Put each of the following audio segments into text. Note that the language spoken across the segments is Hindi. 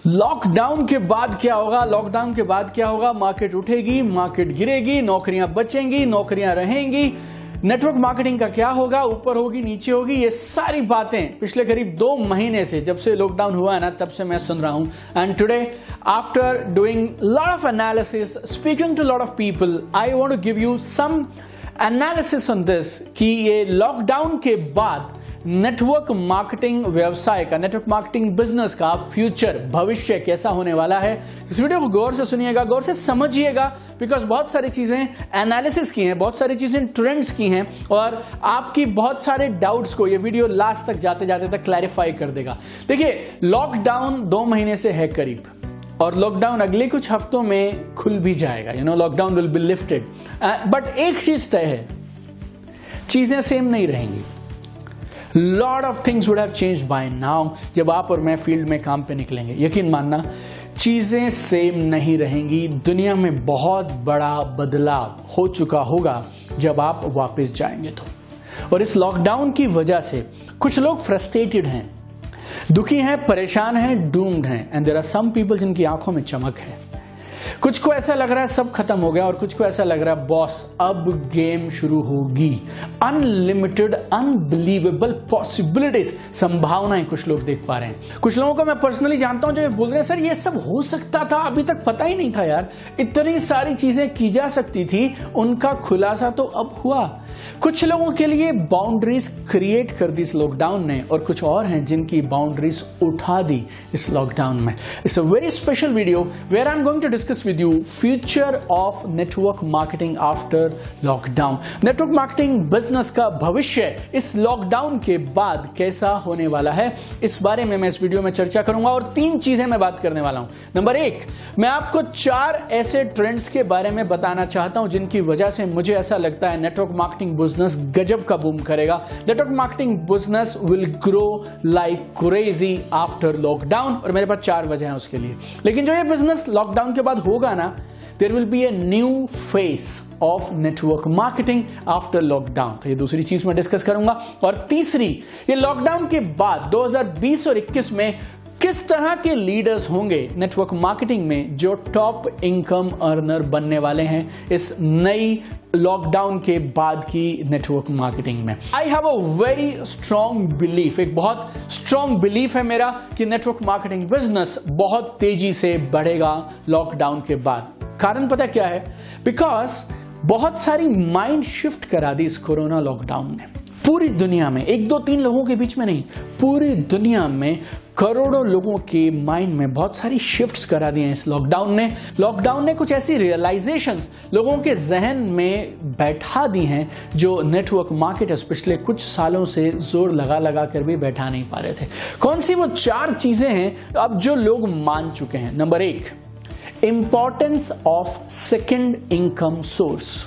लॉकडाउन के बाद क्या होगा? लॉकडाउन के बाद क्या होगा? मार्केट उठेगी, मार्केट गिरेगी, नौकरियां बचेंगी, नौकरियां रहेंगी, नेटवर्क मार्केटिंग का क्या होगा? ऊपर होगी, नीचे होगी। ये सारी बातें पिछले करीब 2 महीने से, जब से लॉकडाउन हुआ है ना, तब से मैं सुन रहा हूं। And today after doing lot of analysis, speaking to lot of people, I want to give you some analysis on this कि ये लॉकडाउन के बाद नेटवर्क मार्केटिंग व्यवसाय का, नेटवर्क मार्केटिंग बिजनेस का फ्यूचर, भविष्य कैसा होने वाला है। इस वीडियो को गौर से सुनिएगा, गौर से समझिएगा, बिकॉज बहुत सारी चीजें एनालिसिस की हैं, बहुत सारी चीजें ट्रेंड्स की हैं और आपकी बहुत सारे डाउट्स को ये वीडियो लास्ट तक जाते जाते तक क्लैरिफाई कर देगा। देखिए, लॉकडाउन 2 महीने से है करीब, और लॉकडाउन अगले कुछ हफ्तों में खुल भी जाएगा। Lockdown will be lifted, but एक चीज तय है, चीजें सेम नहीं रहेंगी। Lot of things would have changed by now. जब आप और मैं फील्ड में काम पे निकलेंगे, यकीन मानना चीजें सेम नहीं रहेंगी। दुनिया में बहुत बड़ा बदलाव हो चुका होगा जब आप वापस जाएंगे तो। और इस लॉकडाउन की वजह से कुछ लोग फ्रस्ट्रेटेड हैं, दुखी हैं, परेशान हैं, डूम्ड हैं, and there are some people जिनकी आंखों में चमक है। कुछ को ऐसा लग रहा है सब खत्म हो गया, और कुछ को ऐसा लग रहा है बॉस अब गेम शुरू होगी। अनलिमिटेड, अनबिलीवेबल पॉसिबिलिटीज, संभावनाएं कुछ लोग देख पा रहे हैं। कुछ लोगों को मैं पर्सनली जानता हूं जो ये बोल रहे हैं, सर ये सब हो सकता था, अभी तक पता ही नहीं था यार, इतनी सारी चीजें की जा सकती थी, उनका खुलासा तो अब हुआ। कुछ लोगों के लिए बाउंड्रीज क्रिएट कर दी इस लॉकडाउन ने, और कुछ और हैं जिनकी बाउंड्रीज उठा दी इस लॉकडाउन में। It's a very special video where I am going to discuss with you future of network marketing after lockdown। Network marketing business का भविष्य इस लॉकडाउन के बाद कैसा होने वाला है, इस बारे में मैं इस वीडियो में चर्चा करूंगा। और 3 चीजें मैं बात करने वाला हूं। नंबर 1, मैं आपको 4 ऐसे ट्रेंड्स के बारे में बताना चाहता हूं जिनकी वजह से मुझे ऐसा लगता है नेटवर्क मार्केटिंग बिजनेस गजब का बूम करेगा। Network marketing business will grow like crazy after lockdown, और मेरे पास 4 वजह हैं उसके लिए। लेकिन जो ये बिजनेस लॉकडाउन के बाद होगा ना, there will be a new face of network marketing after lockdown. तो ये दूसरी चीज मैं डिस्कस करूंगा। और तीसरी, ये लॉकडाउन के बाद 2020 और 21 में किस तरह के लीडर्स होंगे नेटवर्क मार्केटिंग में जो टॉप इनकम अर्नर बनने वाले हैं इस नई लॉकडाउन के बाद की नेटवर्क मार्केटिंग में। I have a very strong belief, एक बहुत स्ट्रॉन्ग बिलीफ है मेरा कि नेटवर्क मार्केटिंग बिजनेस बहुत तेजी से बढ़ेगा लॉकडाउन के बाद। कारण पता क्या है? बिकॉज बहुत सारी माइंड शिफ्ट करा दी इस कोरोना लॉकडाउन ने पूरी दुनिया में। 1, 2, 3 लोगों के बीच में नहीं, पूरी दुनिया में करोड़ों लोगों के माइंड में बहुत सारी शिफ्ट्स करा दी हैं इस लॉकडाउन ने। लॉकडाउन ने कुछ ऐसी रियलाइजेशंस लोगों के जहन में बैठा दी हैं जो नेटवर्क मार्केटर्स पिछले कुछ सालों से जोर लगा लगा कर भी बैठा नहीं पा रहे थे। कौन सी वो 4 चीजें हैं अब जो लोग मान चुके हैं? Number 1, importance of second income source.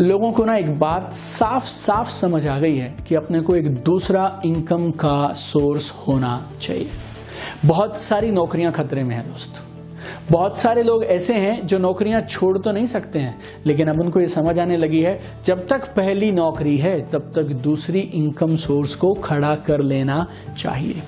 लोगों को ना एक बात साफ साफ समझ आ गई है कि अपने को एक दूसरा इनकम का सोर्स होना चाहिए। बहुत सारी नौकरियां खतरे में हैं दोस्त। बहुत सारे लोग ऐसे हैं जो नौकरियां छोड़ तो नहीं सकते हैं, लेकिन अब उनको ये समझ आने लगी है जब तक पहली नौकरी है तब तक दूसरी इनकम सोर्स को खड़ा कर लेना चाहिए।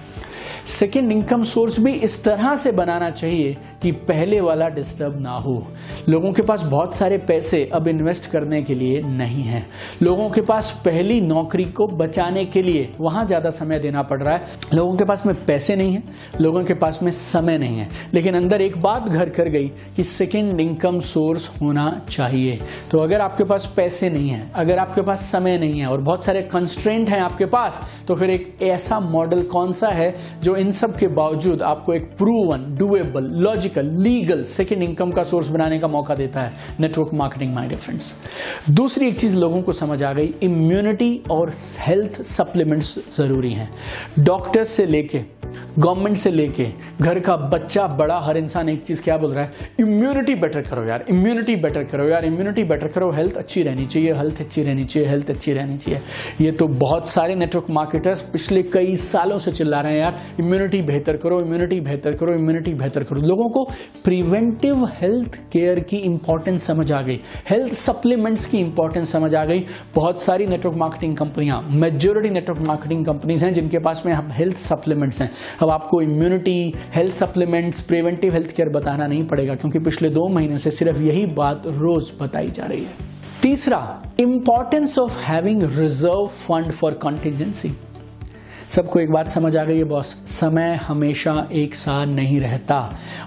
सेकेंड इनकम सोर्स भी इस तरह से बनाना चाहिए कि पहले वाला डिस्टर्ब ना हो। लोगों के पास बहुत सारे पैसे अब इन्वेस्ट करने के लिए नहीं है। लोगों के पास पहली नौकरी को बचाने के लिए वहां ज्यादा समय देना पड़ रहा है। लोगों के पास में पैसे नहीं है, लोगों के पास में समय नहीं है, लेकिन अंदर एक बात घर कर गई कि सेकेंड इनकम सोर्स होना चाहिए। तो अगर आपके पास पैसे नहीं है, अगर आपके पास समय नहीं है और बहुत सारे कंस्ट्रेंट हैं आपके पास, तो फिर एक ऐसा मॉडल कौन सा है जो इन सब के बावजूद आपको एक proven, doable, logical, legal second income का सोर्स बनाने का मौका देता है? Network marketing my dear friends. दूसरी एक चीज लोगों को समझ आ गई, इम्यूनिटी और हेल्थ सप्लीमेंट्स जरूरी हैं। डॉक्टर से लेके, गवर्नमेंट से लेके, घर का बच्चा बड़ा, हर इंसान एक चीज क्या बोल रहा है? इम्यूनिटी बेटर करो यार, इम्यूनिटी बेटर करो यार, इम्यूनिटी बेटर करो, हेल्थ अच्छी रहनी चाहिए, हेल्थ अच्छी रहनी चाहिए, हेल्थ अच्छी रहनी चाहिए। ये तो बहुत सारे नेटवर्क मार्केटर्स पिछले कई सालों से चिल्ला रहे हैं यार, इम्यूनिटी बेहतर करो, इम्यूनिटी बेहतर करो, इम्यूनिटी बेहतर करो। लोगों को प्रिवेंटिव हेल्थ केयर की इंपॉर्टेंस समझ आ गई, हेल्थ सप्लीमेंट्स की इंपॉर्टेंस समझ आ गई। बहुत सारी नेटवर्क मार्केटिंग कंपनियां, मेजॉरिटी नेटवर्क मार्केटिंग कंपनीज हैं जिनके पास में अब हेल्थ सप्लीमेंट्स हैं। अब आपको immunity, health supplements, preventive health care बताना नहीं पड़ेगा, क्योंकि पिछले 2 महीनों से सिर्फ यही बात रोज बताई जा रही है। तीसरा, importance of having reserve fund for contingency. सबको एक बात समझ आ गई है बॉस, समय हमेशा एक साथ नहीं रहता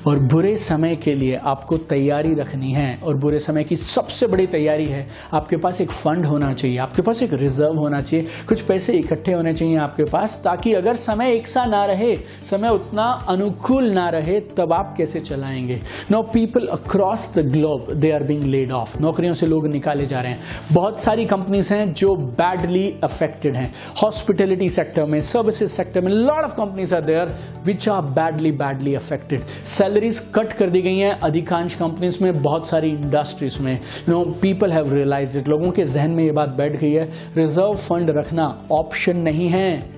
और बुरे समय के लिए आपको तैयारी रखनी है। और बुरे समय की सबसे बड़ी तैयारी है आपके पास एक फंड होना चाहिए, आपके पास एक रिजर्व होना चाहिए, कुछ पैसे इकट्ठे होने चाहिए आपके पास, ताकि अगर समय एक सा ना रहे, समय उतना अनुकूल ना रहे, तब आप कैसे चलाएंगे। Now people across the globe they are being laid off, नौकरियों से लोग निकाले जा रहे हैं। बहुत सारी कंपनीज हैं जो बैडली अफेक्टेड हैं। हॉस्पिटैलिटी सेक्टर में, सर्विसेज सेक्टर में lot of companies are there which are badly affected. Salaries cut कर दी गई हैं अधिकांश कंपनीज में, बहुत सारी इंडस्ट्रीज में। पीपल हैव रियलाइज्ड इट, लोगों के जहन में ये बात बैठ गई है, रिजर्व फंड रखना ऑप्शन नहीं है,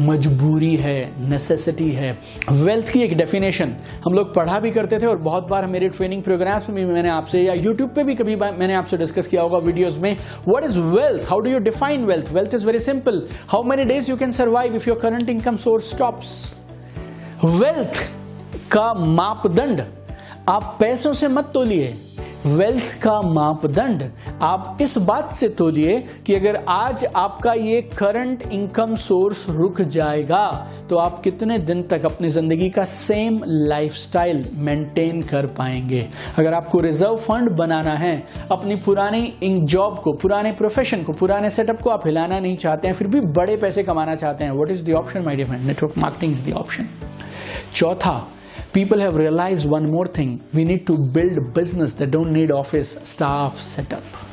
मजबूरी है, नेसेसिटी है। वेल्थ की एक डेफिनेशन हम लोग पढ़ा भी करते थे और बहुत बार मेरे ट्रेनिंग प्रोग्राम्स में भी मैंने आपसे, या यूट्यूब पे भी कभी मैंने आपसे डिस्कस किया होगा वीडियोस में, what is wealth, how do you define wealth. Wealth is very simple, how many days you can survive if your current income source stops. Wealth का मापदंड आप पैसों से मत तोलिए, वेल्थ का मापदंड आप इस बात से तोलिए कि अगर आज आपका ये करंट इनकम सोर्स रुक जाएगा तो आप कितने दिन तक अपनी जिंदगी का सेम लाइफस्टाइल मेंटेन कर पाएंगे। अगर आपको रिजर्व फंड बनाना है, अपनी पुरानी जॉब को, पुराने प्रोफेशन को, पुराने सेटअप को आप हिलाना नहीं चाहते हैं, फिर भी बड़े पैसे कमाना चाहते हैं, what is the option my dear friend? Network marketing is the option. चौथा, people have realized one more thing, we need to build business that don't need office staff setup।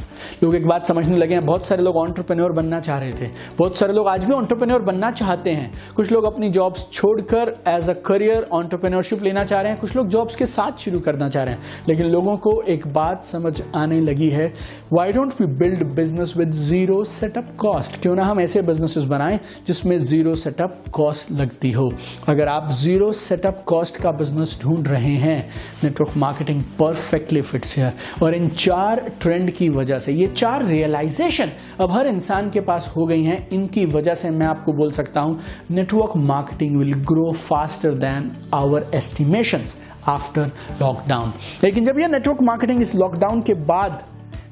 लोग एक बात समझने लगे हैं, बहुत सारे लोग एंटरप्रेन्योर बनना चाह रहे थे, बहुत सारे लोग आज भी एंटरप्रेन्योर बनना चाहते हैं। कुछ लोग अपनी जॉब्स छोड़कर एज अ करियर एंटरप्रेन्योरशिप लेना चाह रहे हैं, कुछ लोग जॉब्स के साथ शुरू करना चाह रहे हैं। लेकिन लोगों को एक बात समझ आने लगी है, why don't we build business with zero setup cost. क्यों ना हम ऐसे बिजनेसेस बनाएं जिसमें जीरो सेटअप कॉस्ट लगती हो। अगर आप जीरो सेटअप कॉस्ट का बिजनेस ढूंढ रहे हैं, network marketing perfectly fits here. और इन 4 ट्रेंड की वजह से, ये 4 रियलाइजेशन अब हर इंसान के पास हो गई हैं, इनकी वजह से मैं आपको बोल सकता हूं network marketing will grow faster than our estimations after lockdown. लेकिन जब ये नेटवर्क मार्केटिंग इस लॉकडाउन के बाद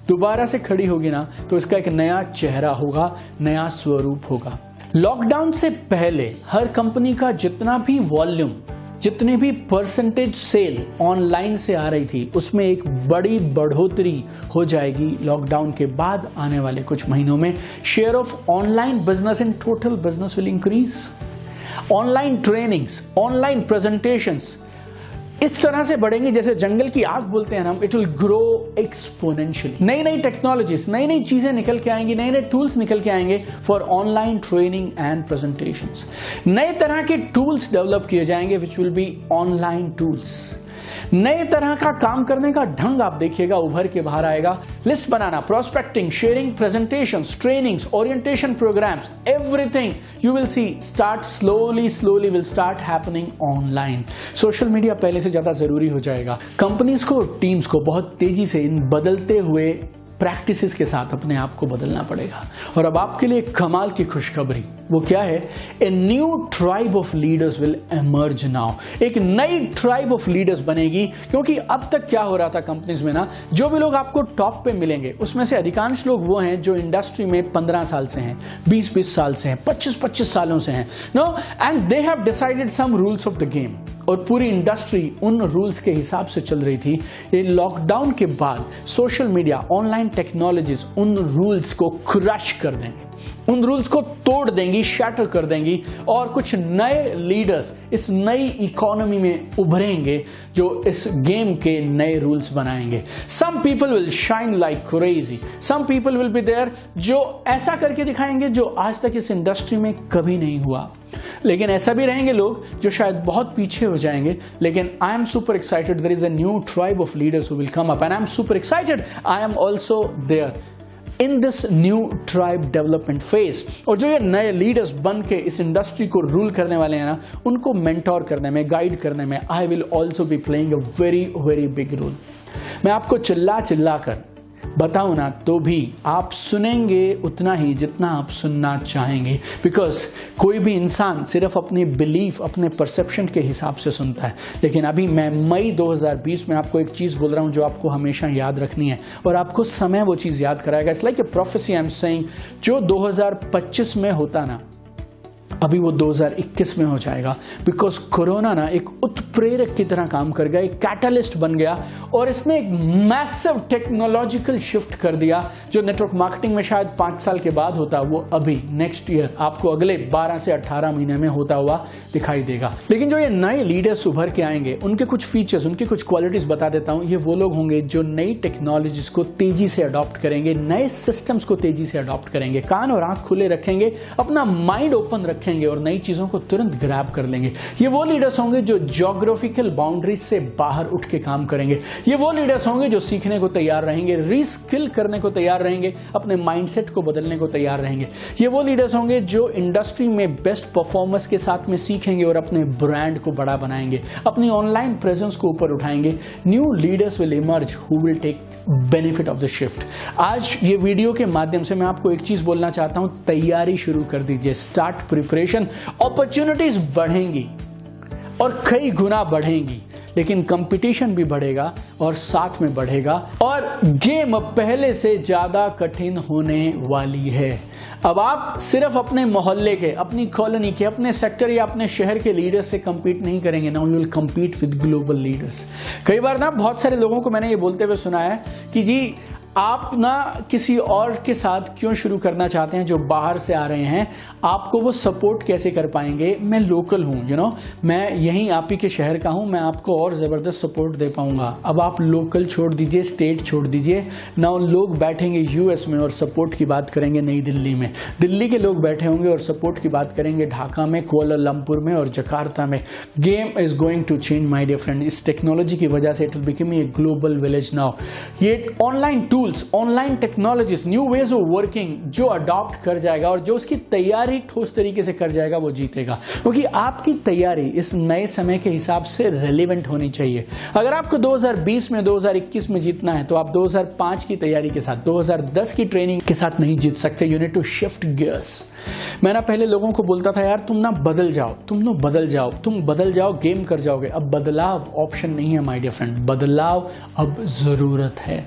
दोबारा से खड़ी होगी ना, तो इसका एक नया चेहरा होगा, नया स्वरूप होगा। लॉकडाउन से पहले हर कंपनी का जितना भी वॉल्यूम, जितनी भी परसेंटेज सेल ऑनलाइन से आ रही थी, उसमें एक बड़ी बढ़ोतरी हो जाएगी लॉकडाउन के बाद आने वाले कुछ महीनों में। Share of online business in total business will increase. Online trainings, online presentations इस तरह से बढ़ेंगी जैसे जंगल की आग बोलते हैं हम, इट विल ग्रो एक्सपोनेंशियली। नई नई टेक्नोलॉजीज, नई नई चीजें निकल के आएंगी, नए नए टूल्स निकल के आएंगे for online training and presentations. नए तरह के टूल्स डेवलप किए जाएंगे which will be online tools. नए तरह का काम करने का ढंग आप देखिएगा उभर के बाहर आएगा। लिस्ट बनाना, prospecting, sharing, presentations, trainings, orientation programs, everything you will see start slowly will start happening online. Social media पहले से ज्यादा जरूरी हो जाएगा। कंपनीज को, टीम्स को बहुत तेजी से इन बदलते हुए प्रैक्टिसेस के साथ अपने आप को बदलना पड़ेगा। और अब आपके लिए कमाल की खुशखबरी, वो क्या है? A new tribe of leaders will emerge now. एक नई ट्राइब ऑफ लीडर्स बनेगी, क्योंकि अब तक क्या हो रहा था कंपनीज में ना, जो भी लोग आपको टॉप पे मिलेंगे उसमें से अधिकांश लोग वो हैं जो इंडस्ट्री में 15 साल से हैं, 20-20 साल से हैं, 25-25 सालों से हैं। No, and they have decided some rules of the game. और पूरी इंडस्ट्री उन रूल्स के हिसाब से चल रही थी। ये लॉकडाउन के बाद सोशल मीडिया, ऑनलाइन टेक्नोलॉजीज उन रूल्स को क्रश कर देंगे, उन रूल्स को तोड़ देंगी, शैटर कर देंगी, और कुछ नए लीडर्स इस नई इकोनॉमी में उभरेंगे जो इस गेम के नए रूल्स बनाएंगे। Some people will shine like crazy, some people will be there जो ऐसा करके दिखाएंगे जो आज तक इस इंडस्ट्री में कभी नहीं हुआ। लेकिन ऐसा भी रहेंगे लोग जो शायद बहुत पीछे हो जाएंगे। लेकिन I am super excited, there is a new tribe of leaders who will come up and I am super excited, I am also there. In this new tribe development phase. और जो ये नए लीडर्स बन के इस इंडस्ट्री को रूल करने वाले हैं ना, उनको मेंटोर करने में, गाइड करने में I will also be playing a very very big role. मैं आपको चिल्ला चिल्ला कर बताऊं ना तो भी आप सुनेंगे उतना ही जितना आप सुनना चाहेंगे, बिकॉज कोई भी इंसान सिर्फ अपनी बिलीफ, अपने परसेप्शन के हिसाब से सुनता है। लेकिन अभी मैं मई 2020 में आपको एक चीज बोल रहा हूं जो आपको हमेशा याद रखनी है और आपको समय वो चीज याद कराएगा। It's like a prophecy I am saying, जो 2025 में होता ना, अभी वो 2021 में हो जाएगा, बिकॉज कोरोना ना एक उत्प्रेरक की तरह काम कर गया, एक कैटलिस्ट बन गया और इसने एक मैसिव टेक्नोलॉजिकल शिफ्ट कर दिया। जो नेटवर्क मार्केटिंग में शायद 5 साल के बाद होता, वो अभी नेक्स्ट ईयर आपको अगले 12 से 18 महीने में होता हुआ दिखाई देगा। लेकिन जो ये नए लीडर्स उभर के आएंगे, उनके कुछ फीचर्स, उनकी कुछ क्वालिटीज बता देता हूं। ये वो लोग होंगे जो नई टेक्नोलॉजीज को तेजी से अडॉप्ट करेंगे, नए सिस्टम्स को तेजी से अडॉप्ट करेंगे, कान और आंख खुले रखेंगे, अपना माइंड ओपन रखेंगे और नई चीजों को तुरंत ग्रैब कर लेंगे। ये वो लीडर्स होंगे जो ज्योग्राफिकल बाउंड्रीज से बाहर उठ के काम करेंगे। ये वो लीडर्स होंगे जो सीखने को तैयार रहेंगे, रीस्किल करने को तैयार रहेंगे, अपने माइंडसेट को बदलने को तैयार रहेंगे। ये वो लीडर्स होंगे जो इंडस्ट्री में बेस्ट परफॉर्मर्स के साथ में सीखेंगे और अपने ब्रांड को बड़ा बनाएंगे, अपनी ऑनलाइन प्रेजेंस को ऊपर उठाएंगे। New leaders will emerge who will take benefit of the shift. आज ये वीडियो के माध्यम से मैं आपको एक चीज बोलना चाहता हूं, तैयारी शुरू कर दीजिए, स्टार्ट प्रिपरेशन। अपॉर्चुनिटीज बढ़ेंगी और कई गुना बढ़ेंगी, लेकिन कंपटीशन भी बढ़ेगा और साथ में बढ़ेगा और गेम पहले से ज्यादा कठिन होने वाली है। अब आप सिर्फ अपने मोहल्ले के, अपनी कॉलोनी के, अपने सेक्टर या अपने शहर के लीडर्स से compete नहीं करेंगे, now you will compete with global leaders. कई बार ना बहुत सारे लोगों को मैंने ये बोलते हुए सुना है कि जी आप ना किसी और के साथ क्यों शुरू करना चाहते हैं जो बाहर से आ रहे हैं, आपको वो सपोर्ट कैसे कर पाएंगे? मैं लोकल हूं, यू नो, मैं यहीं आप ही के शहर का हूं, मैं आपको और जबरदस्त सपोर्ट दे पाऊंगा। अब आप लोकल छोड़ दीजिए, स्टेट छोड़ दीजिए, नाउ लोग बैठेंगे यूएस में और सपोर्ट की बात करेंगे नई दिल्ली में, दिल्ली के लोग बैठे होंगे और सपोर्ट की बात करेंगे ढाका में, कुआलालंपुर में और जकार्ता में। Game is going to change my dear friend. इस टेक्नोलॉजी की वजह से it will become a global village now. ये online online technologies, new ways of working जो अडॉप्ट कर जाएगा और जो उसकी तैयारी ठोस तरीके से कर जाएगा वो जीतेगा, क्योंकि आपकी तैयारी इस नए समय के हिसाब से रेलेवेंट होनी चाहिए। अगर आपको 2020 में 2021 में जीतना है तो आप 2005 की तैयारी के साथ, 2010 की ट्रेनिंग के साथ नहीं जीत सकते। You need to shift gears. मैं ना पहले लोगों को बोलता था यार तुम ना बदल जाओ, तुम बदल जाओ, गेम कर जाओगे। अब बदलाव ऑप्शन नहीं है माय डियर फ्रेंड, बदलाव अब जरूरत है।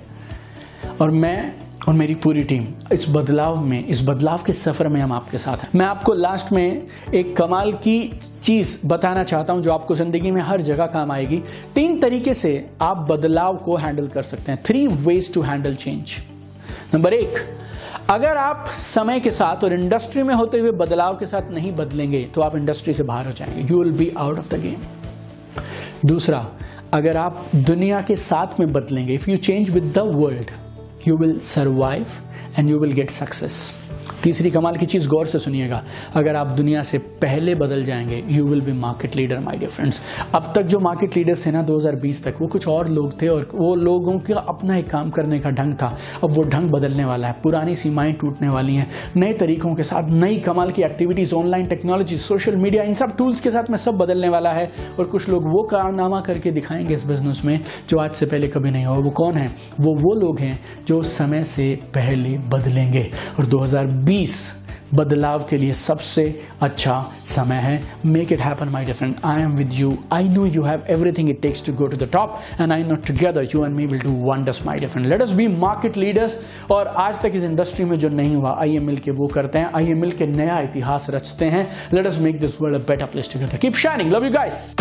और मैं और मेरी पूरी टीम इस बदलाव के सफर में हम आपके साथ हैं। मैं आपको लास्ट में एक कमाल की चीज बताना चाहता हूं जो आपको जिंदगी में हर जगह काम आएगी। 3 तरीके से आप बदलाव को हैंडल कर सकते हैं। 3 ways to handle change. Number 1, अगर आप समय के साथ और इंडस्ट्री में होते हुए बदलाव के साथ नहीं बदलेंगे तो आप इंडस्ट्री से बाहर हो जाएंगे, you will be out of the game. दूसरा, अगर आप दुनिया के साथ में बदलेंगे, if you change with the world, you will survive and you will get success। तीसरी कमाल की चीज गौर से सुनिएगा, अगर आप दुनिया से पहले बदल जाएंगे you will be market leader my dear friends. अब तक जो मार्केट लीडर्स थे ना 2020 तक, वो कुछ और लोग थे और वो लोगों का अपना एक काम करने का ढंग था। अब वो ढंग बदलने वाला है, पुरानी सीमाएं टूटने वाली हैं, नए तरीकों के साथ, नई कमाल की activities, online technology, social media, इन सब टूल्स के साथ में सब बदलने वाला है। और कुछ लोग वो कारनामा करके दिखाएंगे इस बिजनेस में जो आज से पहले कभी नहीं हुआ। वो कौन है? वो लोग हैं जो समय से पहले बदलेंगे। और 2020 बदलाव के लिए सबसे अच्छा समय है। Make it happen my dear friend, I am with you, I know you have everything it takes to go to the top and I know together you and me will do wonders my dear friend. Let us be market leaders. और आज तक इस इंडस्ट्री में जो नहीं हुआ, आइए मिल के वो करते हैं, आइए मिल के नया इतिहास रचते हैं। Let us make this world a better place together. Keep shining, love you guys.